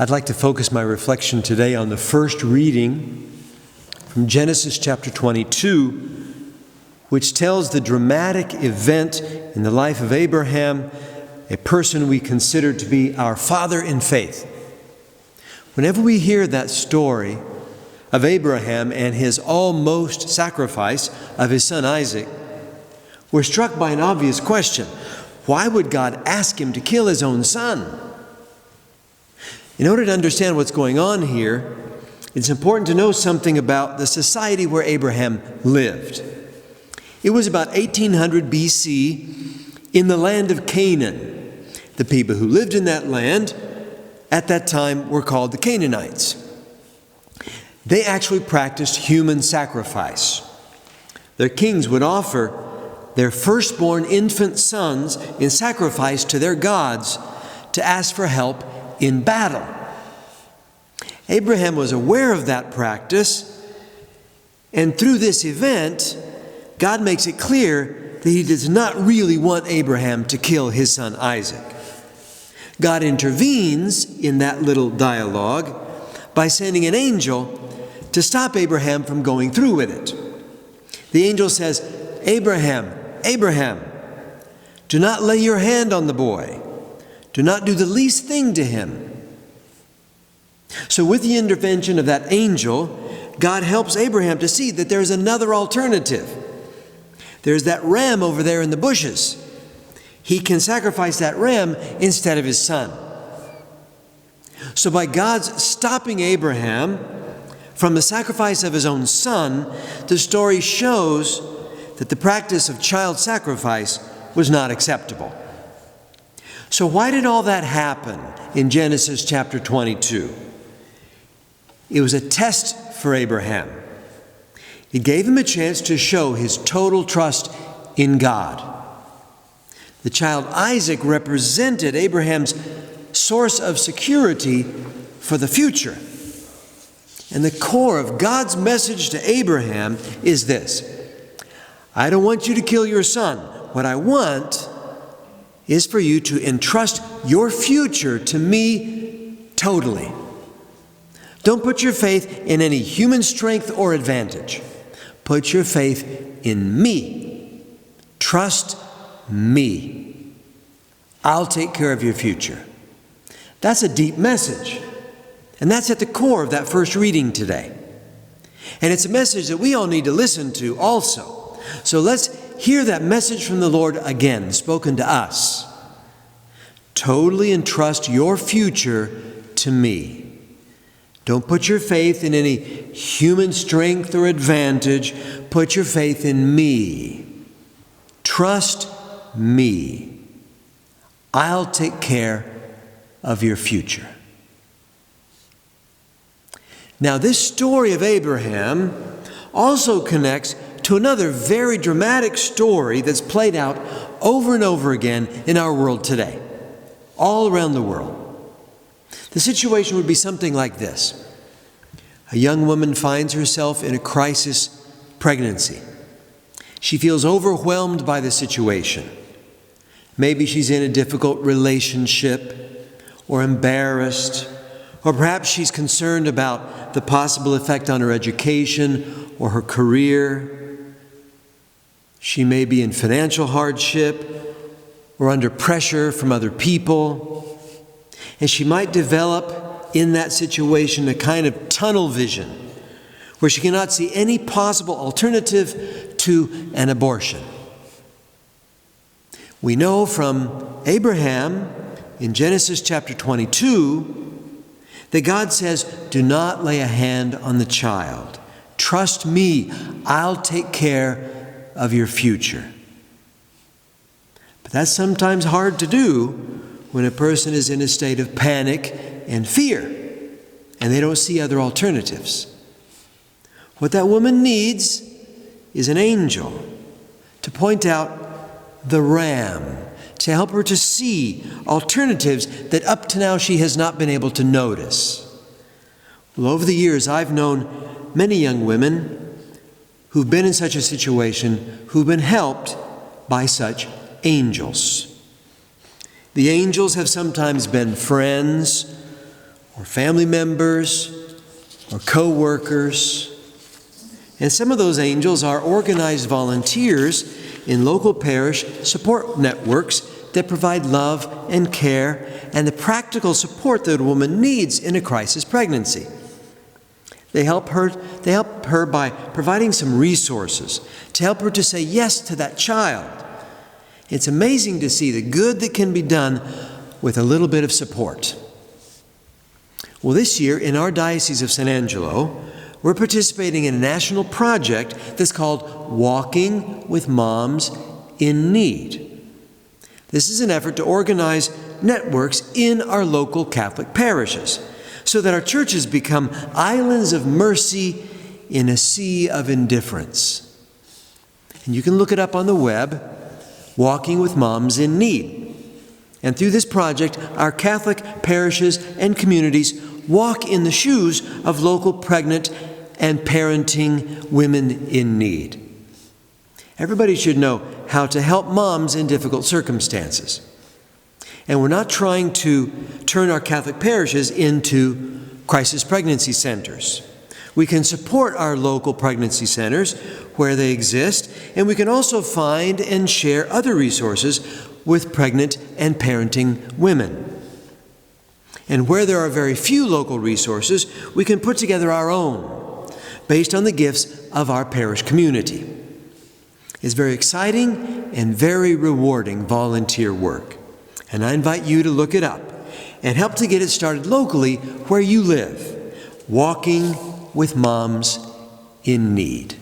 I'd like to focus my reflection today on the first reading from Genesis chapter 22, which tells the dramatic event in the life of Abraham, a person we consider to be our father in faith. Whenever we hear that story of Abraham and his almost sacrifice of his son Isaac, we're struck by an obvious question. Why would God ask him to kill his own son? In order to understand what's going on here, it's important to know something about the society where Abraham lived. It was about 1800 BC in the land of Canaan. The people who lived in that land at that time were called the Canaanites. They actually practiced human sacrifice. Their kings would offer their firstborn infant sons in sacrifice to their gods to ask for help in battle. Abraham was aware of that practice, and through this event, God makes it clear that He does not really want Abraham to kill his son Isaac. God intervenes in that little dialogue by sending an angel to stop Abraham from going through with it. The angel says, Abraham, Abraham, do not lay your hand on the boy. Do not do the least thing to him. So with the intervention of that angel, God helps Abraham to see that there's another alternative. There's that ram over there in the bushes. He can sacrifice that ram instead of his son. So by God's stopping Abraham from the sacrifice of his own son, the story shows that the practice of child sacrifice was not acceptable. So why did all that happen in Genesis chapter 22? It was a test for Abraham. It gave him a chance to show his total trust in God. The child Isaac represented Abraham's source of security for the future. And the core of God's message to Abraham is this: I don't want you to kill your son. What I want is for you to entrust your future to me totally. Don't put your faith in any human strength or advantage. Put your faith in me. Trust me. I'll take care of your future. That's a deep message. And that's at the core of that first reading today. And it's a message that we all need to listen to also. So let's hear that message from the Lord again, spoken to us. Totally entrust your future to me. Don't put your faith in any human strength or advantage. Put your faith in me. Trust me. I'll take care of your future. Now, this story of Abraham also connects to another very dramatic story that's played out over and over again in our world today, all around the world. The situation would be something like this. A young woman finds herself in a crisis pregnancy. She feels overwhelmed by the situation. Maybe she's in a difficult relationship or embarrassed, or perhaps she's concerned about the possible effect on her education or her career. She may be in financial hardship or under pressure from other people. And she might develop in that situation a kind of tunnel vision where she cannot see any possible alternative to an abortion. We know from Abraham in Genesis chapter 22 that God says, do not lay a hand on the child. Trust me, I'll take care of your future. But that's sometimes hard to do when a person is in a state of panic and fear, and they don't see other alternatives. What that woman needs is an angel to point out the ram, to help her to see alternatives that up to now she has not been able to notice. Well, over the years, I've known many young women who've been in such a situation, who've been helped by such angels. The angels have sometimes been friends or family members or co-workers. And some of those angels are organized volunteers in local parish support networks that provide love and care and the practical support that a woman needs in a crisis pregnancy. They help her by providing some resources to help her to say yes to that child. It's amazing to see the good that can be done with a little bit of support. Well, this year in our Diocese of San Angelo, we're participating in a national project that's called Walking with Moms in Need. This is an effort to organize networks in our local Catholic parishes so that our churches become islands of mercy in a sea of indifference. And you can look it up on the web, Walking with Moms in Need. And through this project, our Catholic parishes and communities walk in the shoes of local pregnant and parenting women in need. Everybody should know how to help moms in difficult circumstances. And we're not trying to turn our Catholic parishes into crisis pregnancy centers. We can support our local pregnancy centers where they exist, and we can also find and share other resources with pregnant and parenting women. And where there are very few local resources, we can put together our own based on the gifts of our parish community. It's very exciting and very rewarding volunteer work. And I invite you to look it up and help to get it started locally where you live, Walking with Moms in Need.